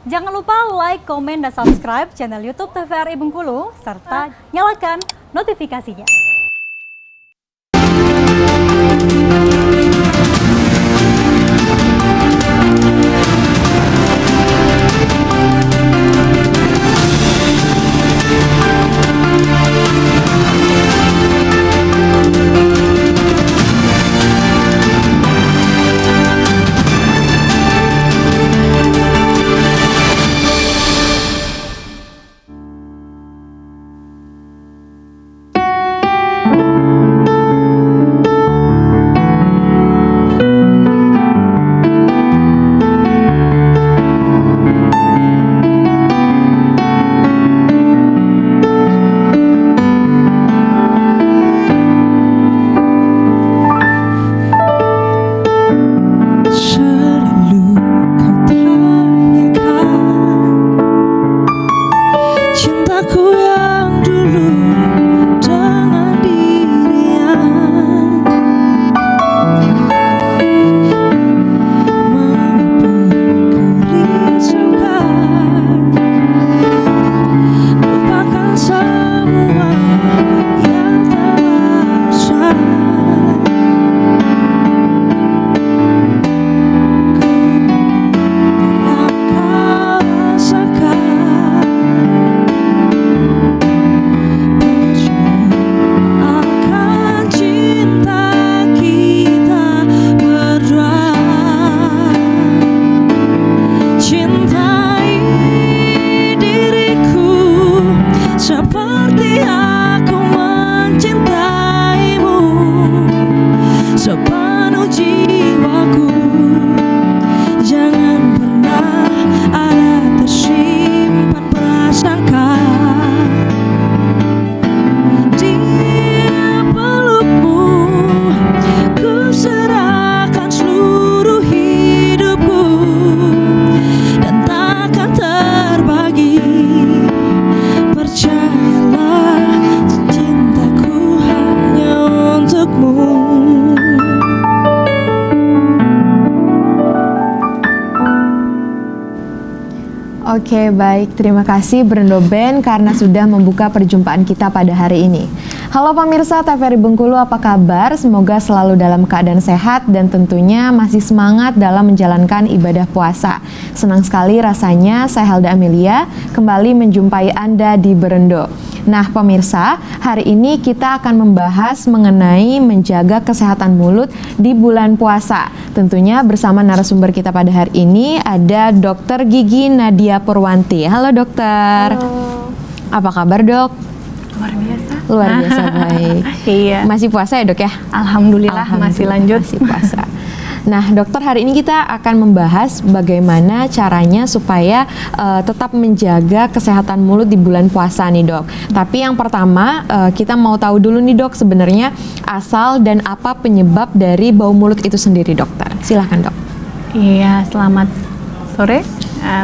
Jangan lupa like, komen, dan subscribe channel YouTube TVRI Bengkulu, serta nyalakan notifikasinya. Oke, baik. Terima kasih Berendo Band karena sudah membuka perjumpaan kita pada hari ini. Halo pemirsa TVRI Bengkulu, apa kabar? Semoga selalu dalam keadaan sehat dan tentunya masih semangat dalam menjalankan ibadah puasa. Senang sekali rasanya saya Helda Amelia kembali menjumpai Anda di Berendo. Nah pemirsa, hari ini kita akan membahas mengenai menjaga kesehatan mulut di bulan puasa. Tentunya bersama narasumber kita pada hari ini ada Dr. Gigi Nadia Purwanti. Halo dokter. Halo. Apa kabar dok? Luar biasa. Luar biasa, baik. Iya. Masih puasa ya dok ya? Alhamdulillah masih lanjut. Masih puasa. Nah dokter, hari ini kita akan membahas bagaimana caranya supaya tetap menjaga kesehatan mulut di bulan puasa nih dok. Tapi yang pertama kita mau tahu dulu nih dok, sebenarnya asal dan apa penyebab dari bau mulut itu sendiri dokter. Silahkan dok. Iya, selamat sore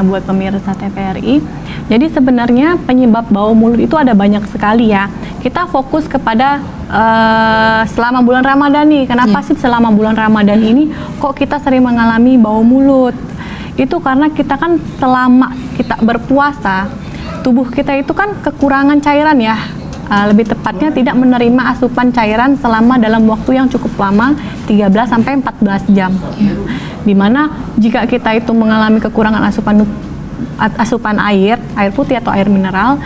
buat pemirsa TVRI. Jadi sebenarnya penyebab bau mulut itu ada banyak sekali ya. Kita fokus kepada selama bulan Ramadan nih. Kenapa sih selama bulan Ramadan ini kok kita sering mengalami bau mulut? Itu karena kita kan selama kita berpuasa, tubuh kita itu kan kekurangan cairan ya. Lebih tepatnya tidak menerima asupan cairan selama dalam waktu yang cukup lama, 13 sampai 14 jam. Dimana jika kita itu mengalami kekurangan asupan air putih atau air mineral,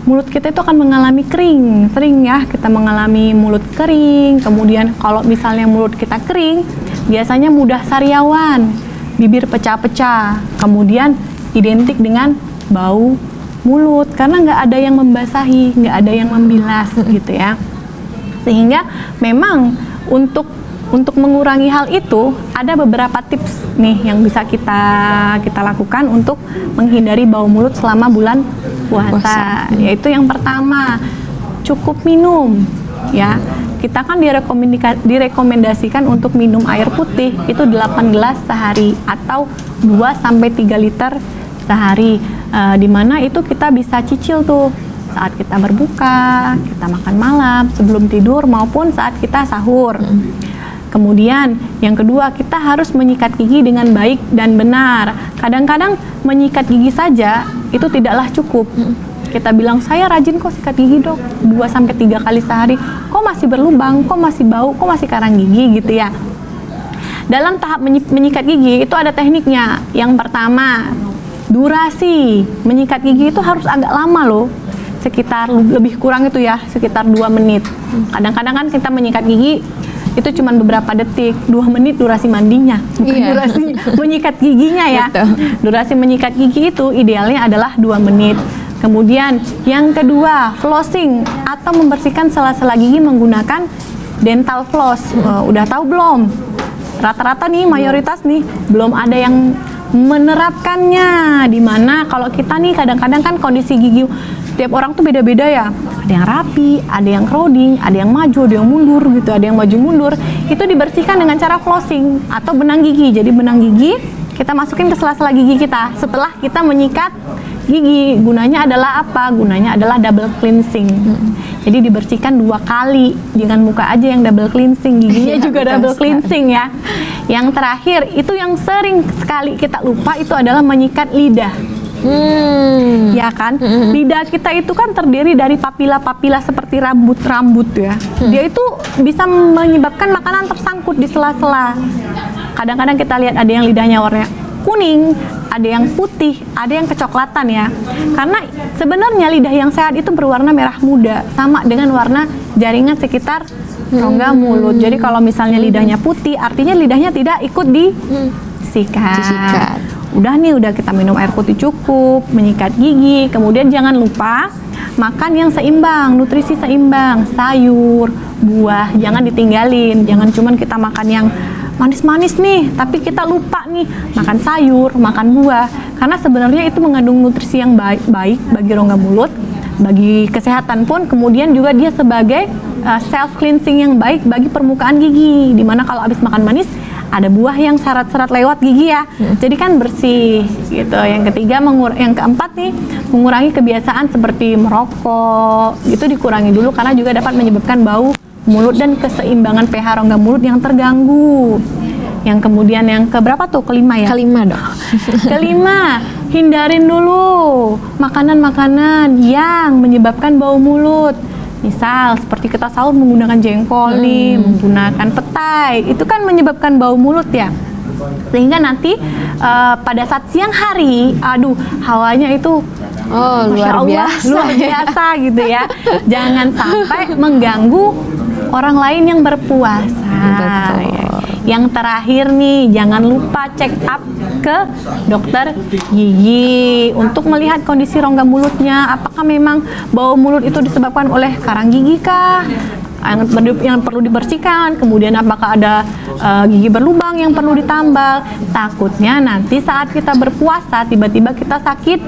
mulut kita itu akan mengalami kering, sering ya kita mengalami mulut kering. Kemudian kalau misalnya mulut kita kering, biasanya mudah sariawan, bibir pecah-pecah, kemudian identik dengan bau mulut karena nggak ada yang membasahi, nggak ada yang membilas gitu ya. Sehingga memang untuk mengurangi hal itu ada beberapa tips nih yang bisa kita lakukan untuk menghindari bau mulut selama bulan puasa. Yaitu yang pertama, cukup minum ya. Kita kan direkomendasikan untuk minum air putih itu 8 gelas sehari atau 2 sampai 3 liter sehari. Dimana itu kita bisa cicil tuh saat kita berbuka, kita makan malam, sebelum tidur maupun saat kita sahur. Kemudian yang kedua, kita harus menyikat gigi dengan baik dan benar. Kadang-kadang menyikat gigi saja itu tidaklah cukup. Kita bilang, saya rajin kok sikat gigi dok, 2-3 kali sehari, kok masih berlubang, kok masih bau, kok masih karang gigi gitu ya. Dalam tahap menyikat gigi itu ada tekniknya. Yang pertama, durasi menyikat gigi itu harus agak lama loh, sekitar lebih kurang itu ya, sekitar 2 menit. Kadang-kadang kan kita menyikat gigi itu cuma beberapa detik, 2 menit durasi mandinya, bukan durasi menyikat giginya ya. Durasi menyikat gigi itu idealnya adalah 2 menit. Kemudian yang kedua, flossing atau membersihkan sela-sela gigi menggunakan dental floss. Udah tahu belum? Rata-rata nih mayoritas nih belum ada yang menerapkannya. Dimana kalau kita nih kadang-kadang kan kondisi gigi tiap orang tuh beda-beda ya. Ada yang rapi, ada yang crowding, ada yang maju, ada yang mundur gitu, ada yang maju mundur. Itu dibersihkan dengan cara flossing atau benang gigi. Jadi benang gigi kita masukin ke sela-sela gigi kita setelah kita menyikat gigi. Gunanya adalah apa? Gunanya adalah double cleansing. Jadi dibersihkan 2 kali. Jangan muka aja yang double cleansing, giginya juga double cleansing ya. Yang terakhir itu yang sering sekali kita lupa itu adalah menyikat lidah. Ya kan, lidah kita itu kan terdiri dari papila-papila seperti rambut-rambut ya. Dia itu bisa menyebabkan makanan tersangkut di sela-sela. Kadang-kadang kita lihat ada yang lidahnya warnanya kuning, ada yang putih, ada yang kecoklatan ya. Karena sebenarnya lidah yang sehat itu berwarna merah muda, sama dengan warna jaringan sekitar rongga mulut. Jadi kalau misalnya lidahnya putih, artinya lidahnya tidak ikut disikat. Udah kita minum air putih cukup, menyikat gigi, kemudian jangan lupa makan yang seimbang, nutrisi seimbang, sayur, buah, jangan ditinggalin. Jangan cuman kita makan yang manis-manis nih, tapi kita lupa nih makan sayur, makan buah, karena sebenarnya itu mengandung nutrisi yang baik bagi rongga mulut, bagi kesehatan pun, kemudian juga dia sebagai self cleansing yang baik bagi permukaan gigi, dimana kalau habis makan manis ada buah yang serat-serat lewat gigi ya, jadi kan bersih gitu. Yang ketiga, yang keempat nih, mengurangi kebiasaan seperti merokok, itu dikurangi dulu karena juga dapat menyebabkan bau mulut dan keseimbangan pH rongga mulut yang terganggu. Yang kemudian yang keberapa tuh? Kelima ya? Kelima dok. Kelima, hindarin dulu makanan-makanan yang menyebabkan bau mulut. Misal seperti kita sahur menggunakan jengkol nih, menggunakan petai, itu kan menyebabkan bau mulut ya. Sehingga nanti pada saat siang hari, hawanya itu luar biasa gitu ya. Jangan sampai mengganggu orang lain yang berpuasa. Yang terakhir nih, jangan lupa check up ke dokter gigi untuk melihat kondisi rongga mulutnya. Apakah memang bau mulut itu disebabkan oleh karang gigi kah? Yang perlu dibersihkan, kemudian apakah ada gigi berlubang yang perlu ditambal. Takutnya nanti saat kita berpuasa tiba-tiba kita sakit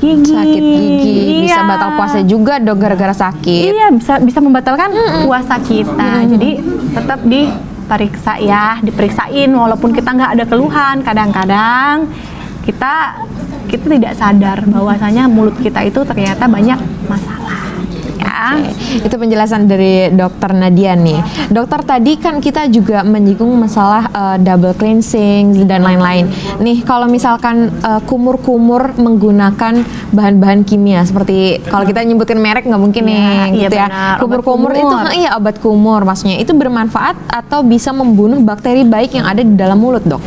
gigi. Bisa batal puasa juga dok gara-gara sakit. Iya, bisa membatalkan puasa kita. Jadi tetap diperiksa ya, diperiksain walaupun kita nggak ada keluhan. Kadang-kadang kita tidak sadar bahwasanya mulut kita itu ternyata banyak masalah. Itu penjelasan dari dokter Nadia nih. Dokter, tadi kan kita juga menyinggung masalah double cleansing dan lain-lain. Nih kalau misalkan kumur-kumur menggunakan bahan-bahan kimia seperti kalau kita nyebutin merek nggak mungkin nih gitu ya. Kumur-kumur itu obat kumur maksudnya. Itu bermanfaat atau bisa membunuh bakteri baik yang ada di dalam mulut dok?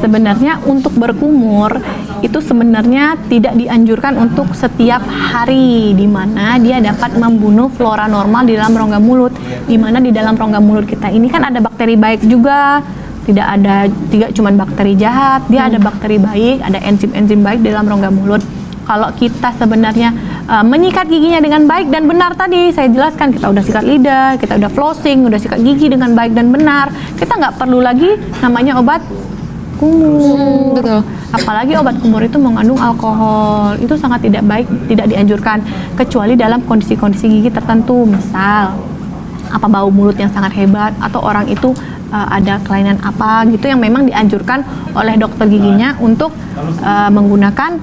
Sebenarnya untuk berkumur itu sebenarnya tidak dianjurkan untuk setiap hari, di mana dia dapat membunuh flora normal di dalam rongga mulut, di mana di dalam rongga mulut kita ini kan ada bakteri baik juga, tidak cuma bakteri jahat, dia ada bakteri baik, ada enzim-enzim baik di dalam rongga mulut. Kalau kita sebenarnya menyikat giginya dengan baik dan benar, tadi saya jelaskan, kita udah sikat lidah, kita udah flossing, udah sikat gigi dengan baik dan benar, kita nggak perlu lagi namanya obat kumur. Betul. Apalagi obat kumur itu mengandung alkohol, itu sangat tidak baik, tidak dianjurkan kecuali dalam kondisi-kondisi gigi tertentu. Misal bau mulut yang sangat hebat, atau orang itu ada kelainan apa gitu yang memang dianjurkan oleh dokter giginya untuk menggunakan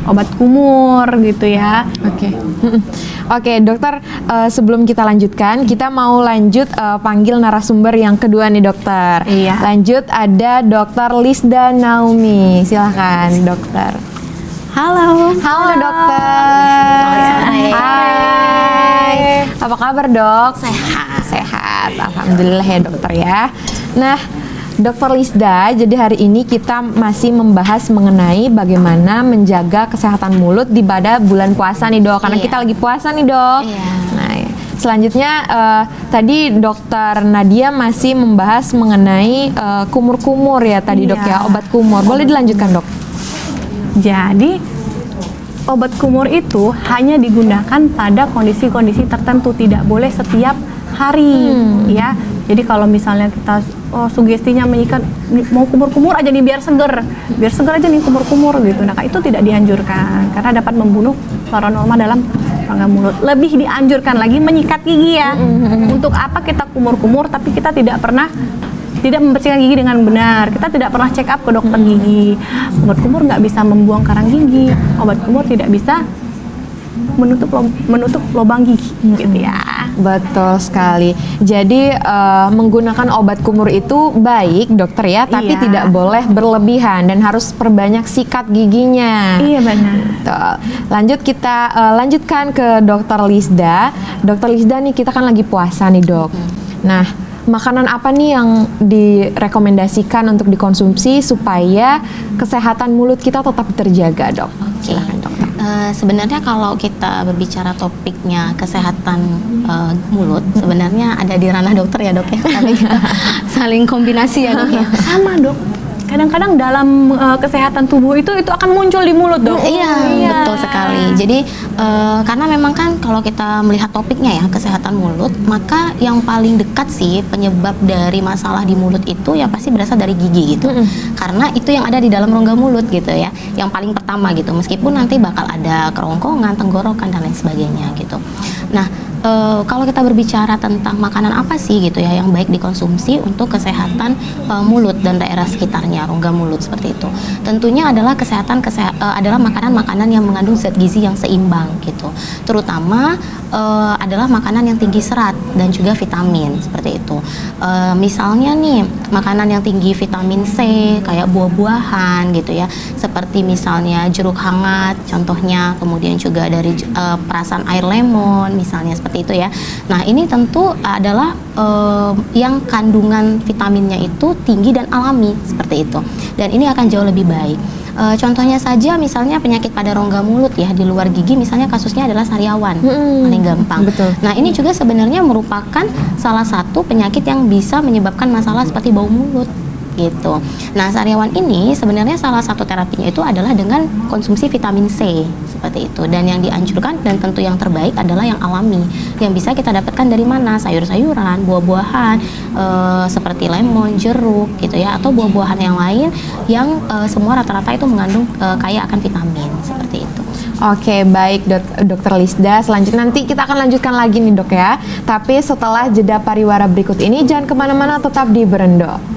obat kumur gitu ya. Oke. Oke, dokter, sebelum kita lanjutkan, kita mau lanjut panggil narasumber yang kedua nih, dokter. Iya. Lanjut ada Dokter Lisda Naomi. Silahkan, dokter. Halo. Halo, dokter. Hai. Apa kabar, dok? Sehat. Sehat. Alhamdulillah ya, dokter ya. Nah, Dokter Lisda, jadi hari ini kita masih membahas mengenai bagaimana menjaga kesehatan mulut di pada bulan puasa nih, dok. Karena Iya. kita lagi puasa nih, dok. Iya. Nah, ya. Selanjutnya tadi Dokter Nadia masih membahas mengenai kumur-kumur ya tadi, dok ya, Iya. obat kumur. Boleh dilanjutkan, dok? Jadi obat kumur itu hanya digunakan pada kondisi-kondisi tertentu, tidak boleh setiap hari ya. Jadi kalau misalnya kita sugestinya mengikat mau kumur-kumur aja nih biar seger aja nih kumur-kumur gitu. Nah, itu tidak dianjurkan karena dapat membunuh flora norma dalam rongga mulut. Lebih dianjurkan lagi menyikat gigi ya. Untuk apa kita kumur-kumur tapi kita tidak membersihkan gigi dengan benar. Kita tidak pernah check up ke dokter gigi. Obat kumur nggak bisa membuang karang gigi. Obat kumur tidak bisa menutup lubang gigi gitu ya. Betul sekali. Jadi menggunakan obat kumur itu baik, dokter ya, tapi Iya. tidak boleh berlebihan dan harus perbanyak sikat giginya. Iya benar. Betul. Lanjut kita lanjutkan ke Dokter Lisda. Dokter Lisda nih, kita kan lagi puasa nih, dok. Nah, makanan apa nih yang direkomendasikan untuk dikonsumsi supaya kesehatan mulut kita tetap terjaga, dok? Silakan, dokter. Sebenarnya kalau kita berbicara topiknya kesehatan mulut, sebenarnya ada di ranah dokter ya, dok ya. Tapi kita saling kombinasi ya, dok ya. Sama dok. Kadang-kadang dalam kesehatan tubuh itu akan muncul di mulut dok. Iya, betul sekali. Jadi karena memang kan kalau kita melihat topiknya ya kesehatan mulut, maka yang paling dekat sih penyebab dari masalah di mulut itu ya pasti berasal dari gigi gitu. Karena itu yang ada di dalam rongga mulut gitu ya, yang paling pertama gitu. Meskipun nanti bakal ada kerongkongan, tenggorokan dan lain sebagainya gitu. Nah, kalau kita berbicara tentang makanan apa sih gitu ya yang baik dikonsumsi untuk kesehatan mulut dan daerah sekitarnya rongga mulut seperti itu, tentunya adalah adalah makanan-makanan yang mengandung zat gizi yang seimbang gitu, terutama adalah makanan yang tinggi serat dan juga vitamin seperti itu. Misalnya nih makanan yang tinggi vitamin C kayak buah-buahan gitu ya, seperti misalnya jeruk hangat contohnya, kemudian juga dari perasan air lemon misalnya seperti itu ya. Nah, ini tentu adalah yang kandungan vitaminnya itu tinggi dan alami seperti itu. Dan ini akan jauh lebih baik. Contohnya saja misalnya penyakit pada rongga mulut ya di luar gigi, misalnya kasusnya adalah sariawan, paling gampang. Betul. Nah, ini juga sebenarnya merupakan salah satu penyakit yang bisa menyebabkan masalah seperti bau mulut gitu. Nah, sariawan ini sebenarnya salah satu terapinya itu adalah dengan konsumsi vitamin C seperti itu. Dan yang dianjurkan dan tentu yang terbaik adalah yang alami, yang bisa kita dapatkan dari mana? Sayur-sayuran, buah-buahan seperti lemon, jeruk gitu ya, atau buah-buahan yang lain yang semua rata-rata itu mengandung kaya akan vitamin seperti itu. Oke, baik Dokter Lisda. Selanjutnya nanti kita akan lanjutkan lagi nih, dok ya. Tapi setelah jeda pariwara berikut ini, jangan kemana-mana, tetap di Berendo.